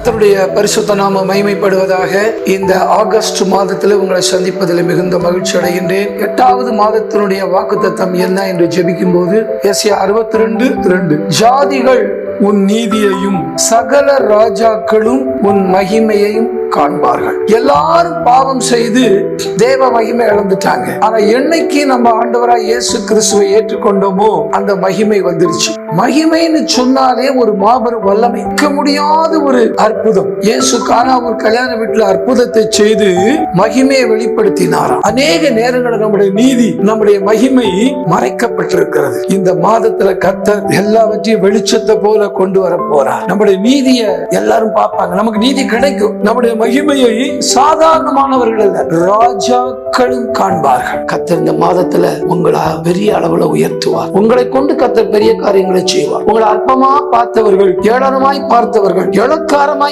கர்த்தருடைய பரிசுத்த நாம மகிமைப்படுவதாக. இந்த ஆகஸ்ட் மாதத்தில் உங்களை சந்திப்பதில் மிகுந்த மகிழ்ச்சி அடைகின்றேன். 8வது மாதத்தினுடைய வாக்குத்தத்தம் என்ன என்று ஜெபிக்கும் போது ஏசாயா 62:2 ஜாதிகள் உன் நீதியையும் சகல ராஜாக்களும் உன் மகிமையையும் காண்பார்கள். எல்லாரும் பாவம் செய்து தேவ மகிமை இழந்துட்டாங்க. ஆனா என்னைக்கு நம்ம ஆண்டவராய் இயேசு கிறிஸ்துவை ஏற்றுக்கொண்டோமோ அந்த மகிமை வந்துருச்சு. மகிமைன்னு சொன்னாலே ஒரு மாபெரும் வல்லமை, முடியாத ஒரு அற்புதம். இயேசு கானா ஒரு கல்யாண வீட்டுல அற்புதத்தை செய்து மகிமையை வெளிப்படுத்தினாராம். அநேக நேரங்களில் நம்முடைய நீதி, நம்முடைய மகிமை மறைக்கப்பட்டிருக்கிறது. இந்த மாதத்துல கர்த்தர் எல்லாவற்றையும் வெளிச்சத்தை போல கொண்டு வர போறார். நம்முடைய நீதியை எல்லாரும் பார்ப்பாங்க, நமக்கு நீதி கிடைக்கும். நம்முடைய மகிமையை சாதாரணமானவர்கள் அல்ல, ராஜாக்களும் காண்பார்கள். கர்த்தர் இந்த மாதத்துல உங்களை பெரிய அளவுல உயர்த்துவார். உங்களை கொண்டு கர்த்தர் பெரிய காரியங்களை செய்வார். உங்களை அற்பமா பார்த்தவர்கள், ஏளனமாய் பார்த்தவர்கள், இளக்காரமாய்